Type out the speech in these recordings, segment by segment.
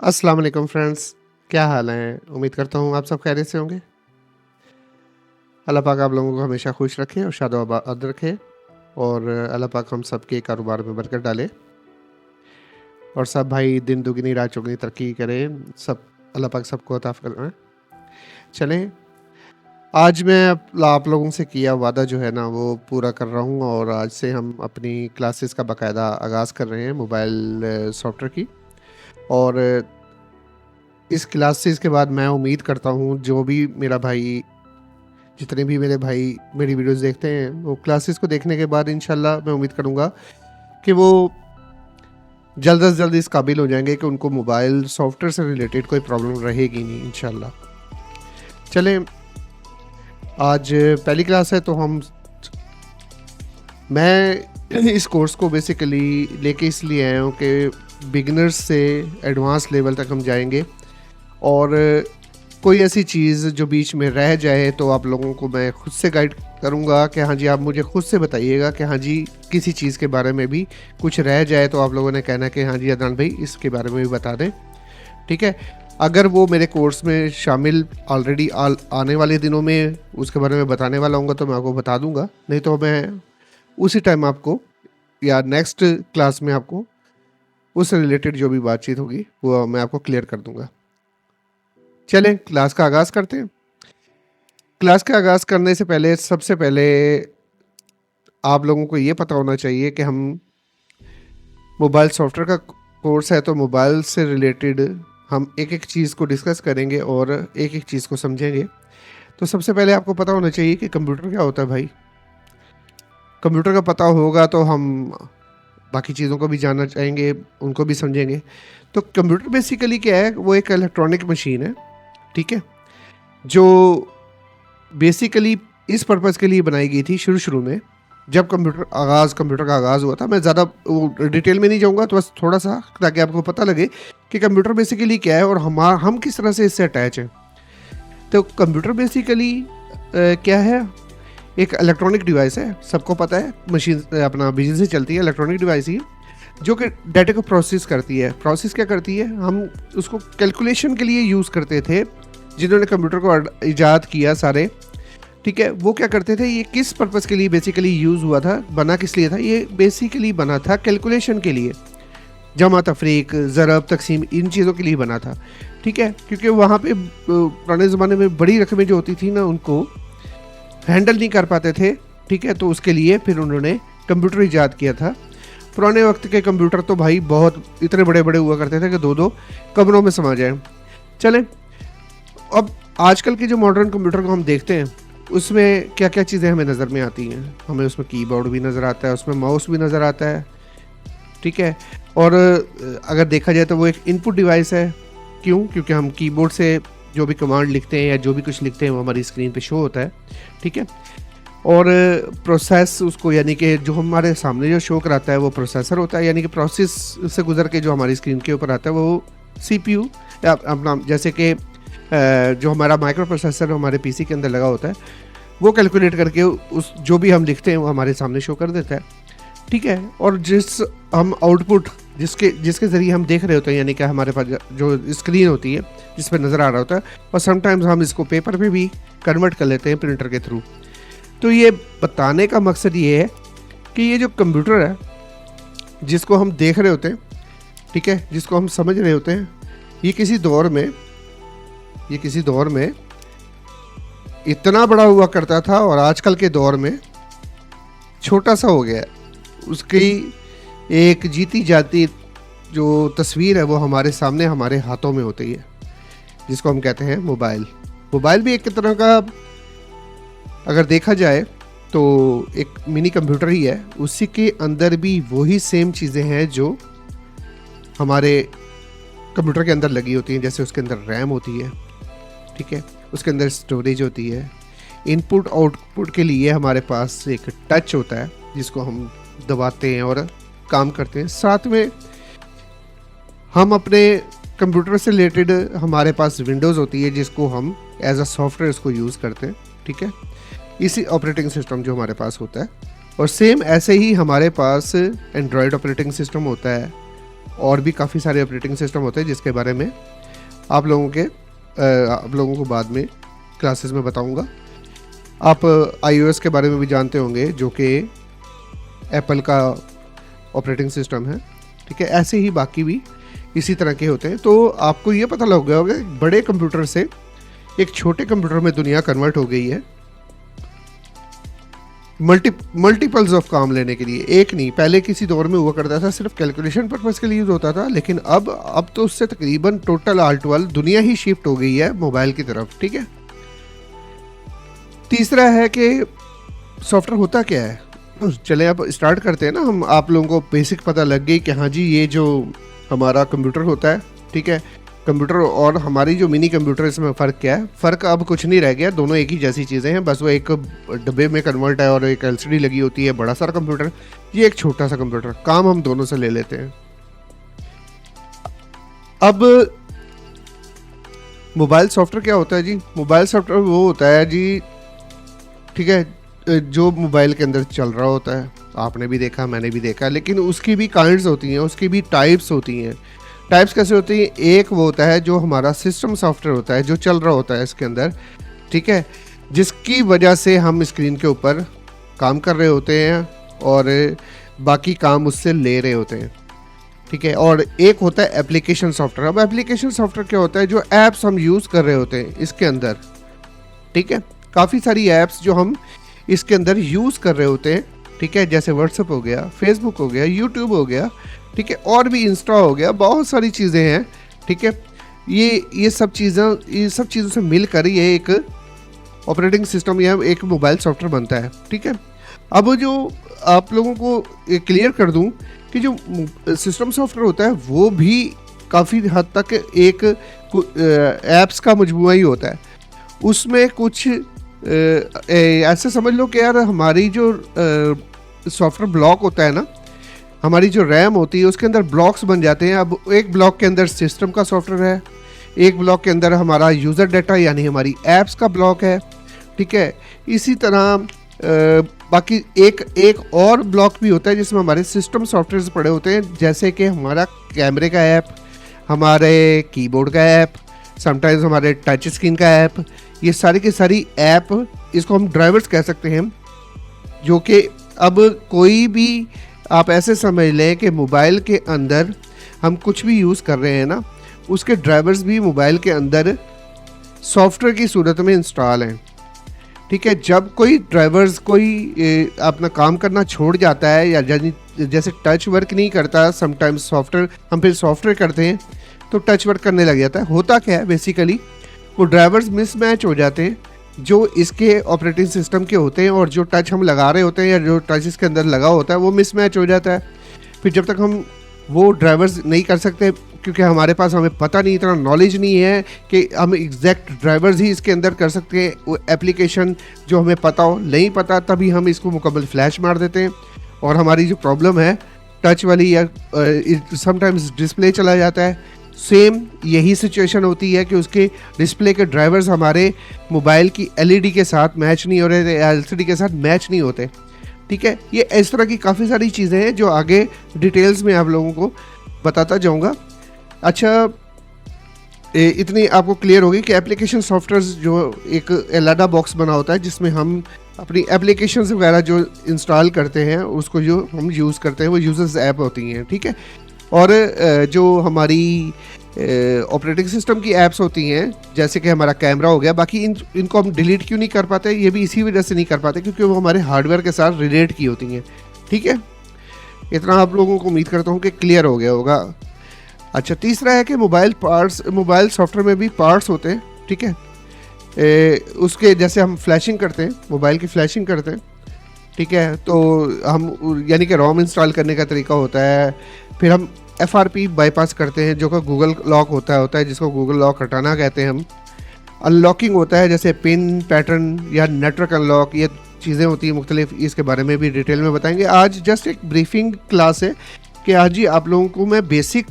अस्सलाम वालेकुम फ्रेंड्स, क्या हाल हैं? उम्मीद करता हूँ आप सब खैरियत से होंगे। अल्लाह पाक आप लोगों को हमेशा खुश रखे और शादो-आबाद रखे और अल्लाह पाक हम सबके कारोबार में बरकत डाले और सब भाई दिन दुगनी रात चौगुनी तरक्की करें, सब अल्लाह पाक सबको अता फरमाए। चलें, आज मैं आप लोगों से किया वादा जो है ना वो पूरा कर रहा हूँ और आज से हम अपनी क्लासेस का बाकायदा आगाज़ कर रहे हैं मोबाइल सॉफ्टवेयर की और इस क्लासेस के बाद मैं उम्मीद करता हूँ जो भी मेरा भाई जितने भी मेरे भाई मेरी वीडियोस देखते हैं वो क्लासेस को देखने के बाद इंशाल्लाह मैं उम्मीद करूँगा कि वो जल्द से जल्द इस काबिल हो जाएंगे कि उनको मोबाइल सॉफ्टवेयर से रिलेटेड कोई प्रॉब्लम रहेगी नहीं इंशाल्लाह। चलें, आज पहली क्लास है तो मैं इस कोर्स को बेसिकली लेके इसलिए आया हूँ कि बिगिनर्स से एडवांस लेवल तक हम जाएंगे और कोई ऐसी चीज़ जो बीच में रह जाए तो आप लोगों को मैं खुद से गाइड करूंगा कि हाँ जी आप मुझे खुद से बताइएगा कि हाँ जी किसी चीज़ के बारे में भी कुछ रह जाए तो आप लोगों ने कहना कि हाँ जी अदनान भाई इसके बारे में भी बता दें, ठीक है। अगर वो मेरे कोर्स में शामिल ऑलरेडी आने वाले दिनों में उसके बारे में बताने वाला हूँ तो मैं आपको बता दूँगा, नहीं तो मैं उसी टाइम आपको या नेक्स्ट क्लास में आपको उससे रिलेटेड जो भी बातचीत होगी वो मैं आपको क्लियर कर दूँगा। चलें, क्लास का आगाज़ करते हैं। क्लास का आगाज़ करने से पहले सबसे पहले आप लोगों को ये पता होना चाहिए कि हम मोबाइल सॉफ्टवेयर का कोर्स है तो मोबाइल से रिलेटेड हम एक एक चीज़ को डिस्कस करेंगे और एक एक चीज़ को समझेंगे। तो सबसे पहले आपको पता होना चाहिए कि कंप्यूटर क्या होता है भाई। कंप्यूटर का पता होगा तो हम बाकी चीज़ों को भी जानना चाहेंगे, उनको भी समझेंगे। तो कंप्यूटर बेसिकली क्या है, वो एक इलेक्ट्रॉनिक मशीन है, ठीक है, जो बेसिकली इस पर्पज़ के लिए बनाई गई थी शुरू में जब कंप्यूटर का आगाज़ हुआ था। मैं ज़्यादा डिटेल में नहीं जाऊंगा, तो बस थोड़ा सा ताकि आपको पता लगे कि कंप्यूटर बेसिकली क्या है और हम किस तरह से इससे अटैच हैं। तो कंप्यूटर बेसिकली क्या है, एक इलेक्ट्रॉनिक डिवाइस है, सबको पता है, मशीन अपना बिजली से चलती है, इलेक्ट्रॉनिक डिवाइस ही जो कि डाटा को प्रोसेस करती है। प्रोसेस क्या करती है, हम उसको कैलकुलेशन के लिए यूज़ करते थे। जिन्होंने कंप्यूटर को ईजाद किया सारे, ठीक है, वो क्या करते थे, ये किस पर्पज़ के लिए बेसिकली यूज़ हुआ था, बना किस लिए था, ये बेसिकली बना था कैलकुलेशन के लिए, जमा तफरीक ज़रब तकसीम इन चीज़ों के लिए बना था, ठीक है। क्योंकि वहाँ पे पुराने ज़माने में बड़ी रकमें जो होती थी ना उनको हैंडल नहीं कर पाते थे, ठीक है, तो उसके लिए फिर उन्होंने कंप्यूटर ईजाद किया था। पुराने वक्त के कंप्यूटर तो भाई बहुत इतने बड़े बड़े हुआ करते थे कि दो कमरों में समा जाए। चलें, अब आजकल के जो मॉडर्न कंप्यूटर को हम देखते हैं उसमें क्या क्या चीज़ें हमें नज़र में आती हैं। हमें उसमें कीबोर्ड भी नज़र आता है, उसमें माउस भी नज़र आता है, ठीक है, और अगर देखा जाए तो वो एक इनपुट डिवाइस है। क्यों? क्योंकि हम कीबोर्ड से जो भी कमांड लिखते हैं या जो भी कुछ लिखते हैं वो हमारी स्क्रीन पे शो होता है, ठीक है, और प्रोसेस उसको यानी कि जो हमारे सामने जो शो कराता है वो प्रोसेसर होता है, यानी कि प्रोसेस से गुजर के जो हमारी स्क्रीन के ऊपर आता है वो CPU या अपना जैसे कि जो हमारा माइक्रो प्रोसेसर हमारे PC के अंदर लगा होता है वो कैलकुलेट करके उस जो भी हम लिखते हैं वो हमारे सामने शो कर देता है, ठीक है। और जिस हम आउटपुट जिसके ज़रिए हम देख रहे होते हैं, यानी कि हमारे पास जो स्क्रीन होती है जिस पर नज़र आ रहा होता है, और समटाइम्स हम इसको पेपर पे भी कन्वर्ट कर लेते हैं प्रिंटर के थ्रू। तो ये बताने का मकसद ये है कि ये जो कंप्यूटर है जिसको हम देख रहे होते हैं, ठीक है, जिसको हम समझ रहे होते हैं, ये किसी दौर में इतना बड़ा हुआ करता था और आजकल के दौर में छोटा सा हो गया है। उसकी एक जीती जाती जो तस्वीर है वो हमारे सामने हमारे हाथों में होती है, जिसको हम कहते हैं मोबाइल भी एक तरह का अगर देखा जाए तो एक मिनी कंप्यूटर ही है। उसी के अंदर भी वही सेम चीज़ें हैं जो हमारे कंप्यूटर के अंदर लगी होती हैं। जैसे उसके अंदर रैम होती है, ठीक है, उसके अंदर स्टोरेज होती है, इनपुट आउटपुट के लिए हमारे पास एक टच होता है जिसको हम दबाते हैं और काम करते हैं। साथ में हम अपने कंप्यूटर से रिलेटेड हमारे पास विंडोज़ होती है जिसको हम एज अ सॉफ्टवेयर इसको यूज़ करते हैं, ठीक है, इसी ऑपरेटिंग सिस्टम जो हमारे पास होता है। और सेम ऐसे ही हमारे पास एंड्रॉयड ऑपरेटिंग सिस्टम होता है, और भी काफ़ी सारे ऑपरेटिंग सिस्टम होते हैं जिसके बारे में आप लोगों को बाद में क्लासेस में बताऊंगा। आप iOS के बारे में भी जानते होंगे जो कि एप्पल का ऑपरेटिंग सिस्टम है, ठीक है। ऐसे ही बाकी भी इसी तरह के होते हैं। तो आपको ये पता लग गया होगा बड़े कंप्यूटर से एक छोटे कंप्यूटर में दुनिया कन्वर्ट हो गई है मल्टीपल्स ऑफ काम लेने के लिए। एक नहीं, पहले किसी दौर में हुआ करता था सिर्फ कैलकुलेशन पर्पस के लिए यूज होता था, लेकिन अब तो उससे तकरीबन टोटल आल टू आल दुनिया ही शिफ्ट हो गई है मोबाइल की तरफ, ठीक है। तीसरा है कि सॉफ्टवेयर होता क्या है। चले अब स्टार्ट करते हैं ना हम। आप लोगों को बेसिक पता लग गई कि हाँ जी, ये जो हमारा कंप्यूटर होता है, ठीक है, कंप्यूटर और हमारी जो मिनी कंप्यूटर, इसमें फ़र्क क्या है। फ़र्क अब कुछ नहीं रह गया, दोनों एक ही जैसी चीज़ें हैं, बस वो एक डब्बे में कन्वर्ट है और एक एलसीडी लगी होती है। बड़ा सारा कंप्यूटर, ये एक छोटा सा कंप्यूटर, काम हम दोनों से ले लेते हैं। अब मोबाइल सॉफ्टवेयर क्या होता है जी। मोबाइल सॉफ्टवेयर वो होता है जी, ठीक है, जो मोबाइल के अंदर चल रहा होता है। आपने भी देखा, मैंने भी देखा, लेकिन उसकी भी काइंड्स होती हैं, उसकी भी टाइप्स होती हैं। टाइप्स कैसे होती हैं। एक वो होता है जो हमारा सिस्टम सॉफ्टवेयर होता है, जो चल रहा होता है इसके अंदर, ठीक है, जिसकी वजह से हम स्क्रीन के ऊपर काम कर रहे होते हैं और बाकी काम उससे ले रहे होते हैं, ठीक है। और एक होता है एप्लीकेशन सॉफ्टवेयर। अब एप्लीकेशन सॉफ्टवेयर क्या होता है, जो ऐप्स हम यूज़ कर रहे होते हैं इसके अंदर, ठीक है। काफ़ी सारी ऐप्स जो हम इसके अंदर यूज़ कर रहे होते हैं, ठीक है, जैसे व्हाट्सएप हो गया, फेसबुक हो गया, यूट्यूब हो गया, ठीक है, और भी इंस्टा हो गया, बहुत सारी चीज़ें हैं, ठीक है। ये सब चीज़ों से मिलकर ये एक ऑपरेटिंग सिस्टम या एक मोबाइल सॉफ्टवेयर बनता है, ठीक है। अब जो आप लोगों को क्लियर कर दूं कि जो सिस्टम सॉफ्टवेयर होता है वो भी काफ़ी हद तक एक ऐप्स का मजमूआ ही होता है। उसमें कुछ ऐसे समझ लो कि यार हमारी जो सॉफ्टवेयर ब्लॉक होता है ना, हमारी जो रैम होती है उसके अंदर ब्लॉक्स बन जाते हैं। अब एक ब्लॉक के अंदर सिस्टम का सॉफ्टवेयर है, एक ब्लॉक के अंदर हमारा यूज़र डाटा यानी हमारी ऐप्स का ब्लॉक है, ठीक है। इसी तरह बाकी एक और ब्लॉक भी होता है जिसमें हमारे सिस्टम सॉफ्टवेयर पड़े होते हैं, जैसे कि हमारा कैमरे का ऐप, हमारे कीबोर्ड का ऐप, समटाइम्स हमारे टच स्क्रीन का ऐप। ये सारी की सारी ऐप, इसको हम ड्राइवर्स कह सकते हैं, जो कि अब कोई भी आप ऐसे समझ लें कि मोबाइल के अंदर हम कुछ भी यूज़ कर रहे हैं ना, उसके ड्राइवर्स भी मोबाइल के अंदर सॉफ्टवेयर की सूरत में इंस्टॉल हैं, ठीक है। जब कोई ड्राइवर्स अपना काम करना छोड़ जाता है या जैसे टच वर्क नहीं करता, समटाइम्स सॉफ्टवेयर हम फिर सॉफ्टवेयर करते हैं तो टच वर्क करने लग जाता है। होता क्या है बेसिकली, वो ड्राइवर्स मिसमैच हो जाते हैं जो इसके ऑपरेटिंग सिस्टम के होते हैं और जो टच हम लगा रहे होते हैं या जो टच इसके अंदर लगा होता है वो मिसमैच हो जाता है। फिर जब तक हम वो ड्राइवर्स नहीं कर सकते, क्योंकि हमारे पास हमें पता नहीं, इतना नॉलेज नहीं है कि हम एग्जैक्ट ड्राइवर्स ही इसके अंदर कर सकते हैं। वो एप्लीकेशन जो हमें पता हो, नहीं पता तभी हम इसको मुकम्मल फ्लैश मार देते हैं और हमारी जो प्रॉब्लम है टच वाली या समटाइम्स डिस्प्ले चला जाता है। सेम यही सिचुएशन होती है कि उसके डिस्प्ले के ड्राइवर्स हमारे मोबाइल की एलईडी के साथ मैच नहीं हो रहे थे, एलसीडी के साथ मैच नहीं होते, ठीक है। ये इस तरह की काफ़ी सारी चीज़ें हैं जो आगे डिटेल्स में आप लोगों को बताता जाऊंगा। अच्छा, इतनी आपको क्लियर होगी कि एप्लीकेशन सॉफ्टवेयर जो एक अलग बॉक्स बना होता है जिसमें हम अपनी एप्लीकेशंस वगैरह जो इंस्टॉल करते हैं उसको जो हम यूज़ करते हैं वो यूजर्स ऐप होती हैं, ठीक है। और जो हमारी ऑपरेटिंग सिस्टम की ऐप्स होती हैं, जैसे कि हमारा कैमरा हो गया, बाकी इनको हम डिलीट क्यों नहीं कर पाते, ये भी इसी वजह से नहीं कर पाते क्योंकि वो हमारे हार्डवेयर के साथ रिलेट की होती हैं, ठीक है। इतना आप लोगों को उम्मीद करता हूँ कि क्लियर हो गया होगा। अच्छा, तीसरा है कि मोबाइल सॉफ्टवेयर में भी पार्ट्स होते हैं, ठीक है। उसके जैसे हम फ्लैशिंग करते हैं, मोबाइल की फ्लैशिंग करते हैं, ठीक है, तो हम यानी कि रोम इंस्टॉल करने का तरीका होता है। फिर हम FRP बाईपास करते हैं जो कि गूगल लॉक होता है जिसको गूगल लॉक हटाना कहते हैं हम। अनलॉकिंग होता है जैसे पिन पैटर्न या नेटवर्क अनलॉक, ये चीज़ें होती हैं मुख्तलिफ, इसके बारे में भी डिटेल में बताएंगे। आज जस्ट एक ब्रीफिंग क्लास है कि आज ही आप लोगों को मैं बेसिक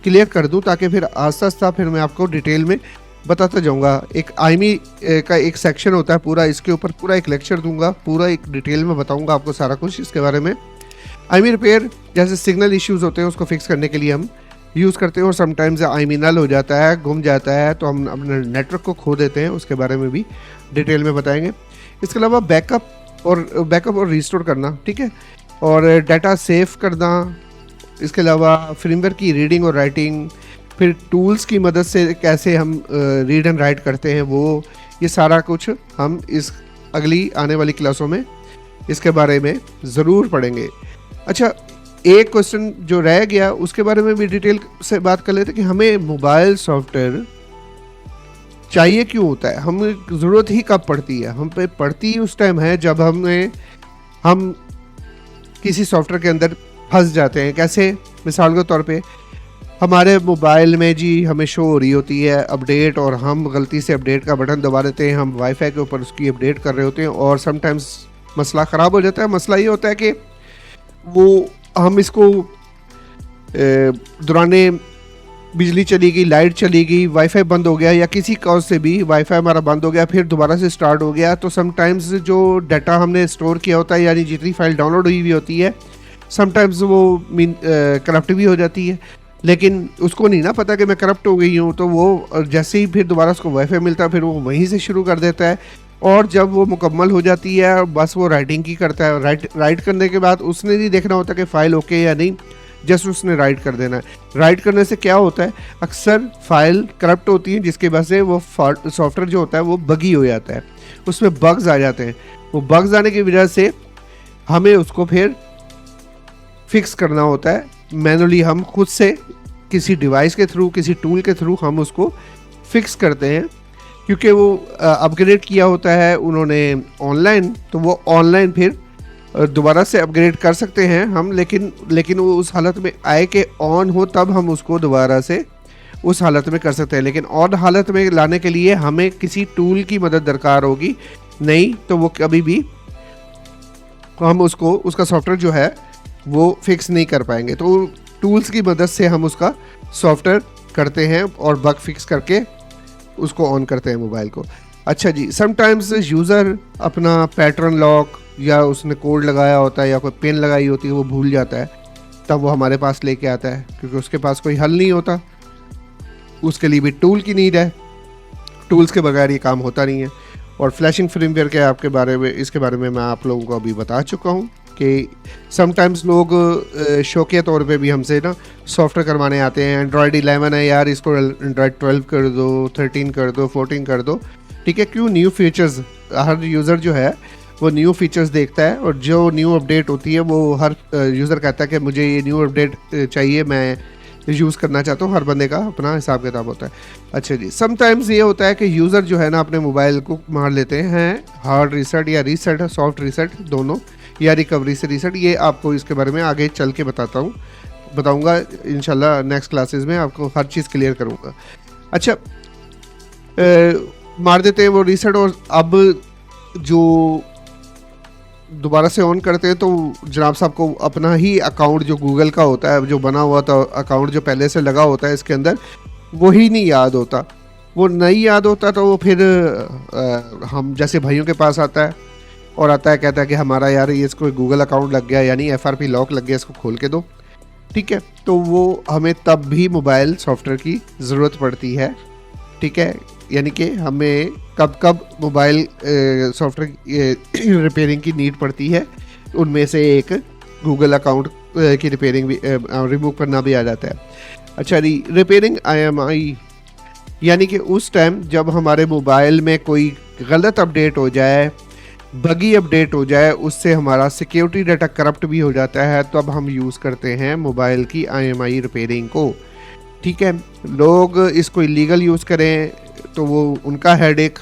क्लियर कर दूं ताकि फिर आस्ता आस्ता फिर मैं आपको डिटेल में बताता जाऊँगा। एक आईएमई का एक सेक्शन होता है पूरा, इसके ऊपर पूरा एक लेक्चर दूँगा, पूरा एक डिटेल में बताऊँगा आपको सारा कुछ इसके बारे में। आईएमई रिपेयर जैसे सिग्नल इश्यूज़ होते हैं उसको फिक्स करने के लिए हम यूज़ करते हैं, और समटाइम्स आईएमई नल हो जाता है, गुम जाता है, तो हम अपने नेटवर्क को खो देते हैं, उसके बारे में भी डिटेल में बताएँगे। इसके अलावा बैकअप और रिस्टोर करना, ठीक है, और डाटा सेव करना, इसके अलावा firmware की रीडिंग और राइटिंग, फिर टूल्स की मदद से कैसे हम रीड एंड राइट करते हैं वो, ये सारा कुछ हम इस अगली आने वाली क्लासों में इसके बारे में ज़रूर पढ़ेंगे। अच्छा, एक क्वेश्चन जो रह गया उसके बारे में भी डिटेल से बात कर लेते हैं कि हमें मोबाइल सॉफ्टवेयर चाहिए क्यों होता है, हमें ज़रूरत ही कब पड़ती है। हम पे पड़ती ही उस टाइम है जब हम किसी सॉफ्टवेयर के अंदर फंस जाते हैं। कैसे? मिसाल के तौर पे हमारे मोबाइल में जी हमें शो हो रही होती है अपडेट, और हम गलती से अपडेट का बटन दबा देते हैं, हम वाईफाई के ऊपर उसकी अपडेट कर रहे होते हैं, और समटाइम्स मसला ख़राब हो जाता है। मसला ये होता है कि वो हम इसको दौराने बिजली चली गई, लाइट चली गई, वाईफाई बंद हो गया, या किसी कॉज से भी वाईफाई हमारा बंद हो गया, फिर दोबारा से स्टार्ट हो गया, तो समटाइम्स जो डाटा हमने स्टोर किया होता है, यानी जितनी फाइल डाउनलोड हुई हुई होती है, समटाइम्स वो करप्ट भी हो जाती है। लेकिन उसको नहीं ना पता कि मैं करप्ट हो गई हूँ, तो वो जैसे ही फिर दोबारा उसको वाईफाई मिलता है, फिर वो वहीं से शुरू कर देता है, और जब वो मुकम्मल हो जाती है बस वो राइटिंग की करता है। राइट करने के बाद उसने नहीं देखना होता कि फ़ाइल ओके या नहीं, जस्ट उसने राइट कर देना है। राइट करने से क्या होता है, अक्सर फाइल करप्ट होती है, जिसकी वजह से वो सॉफ्टवेयर जो होता है वो बगी हो जाता है, उसमें बग्स आ जाते हैं। वो बग्स आने की वजह से हमें उसको फिर फिक्स करना होता है मैनुअली। हम खुद से किसी डिवाइस के थ्रू, किसी टूल के थ्रू हम उसको फिक्स करते हैं, क्योंकि वो अपग्रेड किया होता है उन्होंने ऑनलाइन, तो वो ऑनलाइन फिर दोबारा से अपग्रेड कर सकते हैं हम, लेकिन वो उस हालत में आए कि ऑन हो, तब हम उसको दोबारा से उस हालत में कर सकते हैं। लेकिन ऑन हालत में लाने के लिए हमें किसी टूल की मदद दरकार होगी, नहीं तो वो कभी भी हम उसका सॉफ्टवेयर जो है वो फिक्स नहीं कर पाएंगे। तो टूल्स की मदद से हम उसका सॉफ्टवेयर करते हैं और बग फिक्स करके उसको ऑन करते हैं मोबाइल को। अच्छा जी, समटाइम्स यूज़र अपना पैटर्न लॉक या उसने कोड लगाया होता है या कोई पिन लगाई होती है वो भूल जाता है, तब वो हमारे पास लेके आता है, क्योंकि उसके पास कोई हल नहीं होता, उसके लिए भी टूल की नीड है। टूल्स के बगैर ये काम होता नहीं है। और फ्लैशिंग firmware के इसके बारे में मैं आप लोगों को अभी बता चुका हूँ कि समटाइम्स लोग शौकिया तौर पे भी हमसे ना सॉफ्टवेयर करवाने आते हैं। एंड्रॉयड 11 है यार, इसको एंड्रॉयड 12 कर दो, 13 कर दो, 14 कर दो, ठीक है। क्यों? न्यू फीचर्स, हर यूज़र जो है वो न्यू फीचर्स देखता है, और जो न्यू अपडेट होती है वो हर यूज़र कहता है कि मुझे ये न्यू अपडेट चाहिए, मैं यूज़ करना चाहता हूँ। हर बंदे का अपना हिसाब किताब होता है। अच्छा जी, समटाइम्स ये होता है कि यूज़र जो है ना अपने मोबाइल को मार लेते हैं हार्ड रीसेट या रीसेट, सॉफ्ट रीसेट दोनों, या रिकवरी से रीसेट। ये आपको इसके बारे में आगे चल के बताऊंगा इंशाल्लाह। नेक्स्ट क्लासेस में आपको हर चीज़ क्लियर करूंगा। अच्छा, मार देते हैं वो रीसेट, और अब जो दोबारा से ऑन करते हैं तो जनाब साहब को अपना ही अकाउंट जो गूगल का होता है, जो बना हुआ था अकाउंट जो पहले से लगा होता है इसके अंदर, वही नहीं याद होता। वो नहीं याद होता तो वो फिर हम जैसे भाइयों के पास आता है और कहता है कि हमारा यार ये इसको गूगल अकाउंट लग गया, यानी FRP लॉक लग गया, इसको खोल के दो, ठीक है। तो वो हमें तब भी मोबाइल सॉफ्टवेयर की ज़रूरत पड़ती है, ठीक है। यानी कि हमें कब मोबाइल सॉफ्टवेयर रिपेयरिंग की नीड पड़ती है, उनमें से एक गूगल अकाउंट की रिपेयरिंग भी रिमूव करना भी आ जाता है। अच्छा, रिपेयरिंग IMI, यानी कि उस टाइम जब हमारे मोबाइल में कोई गलत अपडेट हो जाए, बगी अपडेट हो जाए, उससे हमारा सिक्योरिटी डाटा करप्ट भी हो जाता है, तब हम यूज़ करते हैं मोबाइल की IMI रिपेयरिंग को, ठीक है। लोग इसको इलीगल यूज़ करें तो वो उनका हेडेक,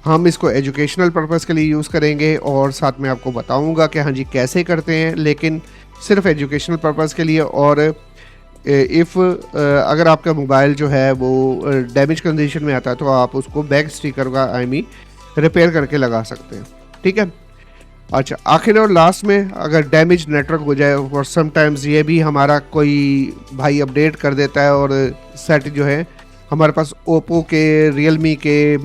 हम इसको एजुकेशनल पर्पस के लिए यूज़ करेंगे, और साथ में आपको बताऊंगा कि हाँ जी कैसे करते हैं, लेकिन सिर्फ एजुकेशनल पर्पस के लिए। और अगर आपका मोबाइल जो है वो डैमेज कंडीशन में आता है तो आप उसको बैक स्टिकर का IMI रिपेयर करके लगा सकते हैं, ठीक है। अच्छा, आखिर और लास्ट में अगर डैमेज नेटवर्क हो जाए, और समटाइम्स ये भी हमारा कोई भाई अपडेट कर देता है और सेट जो है हमारे पास ओप्पो के, रियलमी के,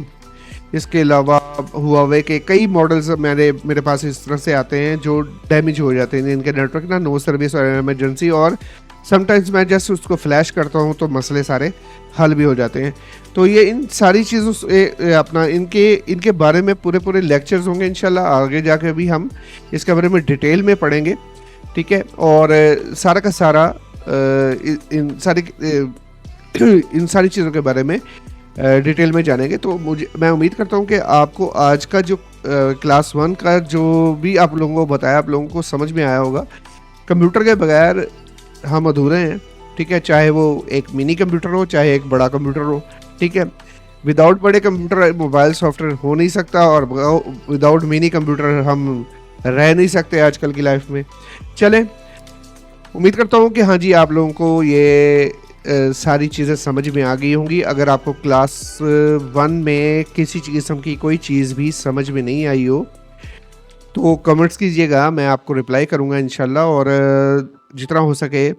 इसके अलावा हुआवे के कई मॉडल्स मेरे पास इस तरह से आते हैं जो डैमेज हो जाते हैं, इनके नेटवर्क ना नो सर्विस और इमरजेंसी, और समटाइम्स मैं जस्ट उसको फ्लैश करता हूँ तो मसले सारे हल भी हो जाते हैं। तो ये इन सारी चीज़ों से अपना इनके बारे में पूरे लेक्चर्स होंगे इंशाल्लाह, आगे जाके भी हम इसके बारे में डिटेल में पढ़ेंगे, ठीक है। और सारा का सारा इन सारी चीज़ों के बारे में डिटेल में जानेंगे। तो मैं उम्मीद करता हूँ कि आपको आज का जो क्लास 1 का जो भी आप लोगों को बताया, आप लोगों को समझ में आया होगा। कंप्यूटर के बगैर हम अधूरे हैं, ठीक है, चाहे वो एक मिनी कंप्यूटर हो चाहे एक बड़ा कंप्यूटर हो, ठीक है। विदाउट बड़े कंप्यूटर मोबाइल सॉफ्टवेयर हो नहीं सकता, और विदाउट मिनी कंप्यूटर हम रह नहीं सकते आजकल की लाइफ में। चलें, उम्मीद करता हूँ कि हाँ जी आप लोगों को ये सारी चीज़ें समझ में आ गई होंगी। अगर आपको क्लास 1 में किसी किस्म की कोई चीज़ भी समझ में नहीं आई हो तो कमेंट्स कीजिएगा, मैं आपको रिप्लाई करूँगा इंशाल्लाह, और जितना हो सके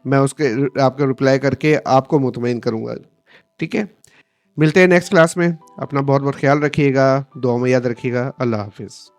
मैं उसके आपको रिप्लाई करके आपको मुतमईन करूँगा, ठीक है। मिलते हैं नेक्स्ट क्लास में, अपना बहुत बहुत ख्याल रखिएगा, दुआ में याद रखिएगा। अल्लाह हाफिज़।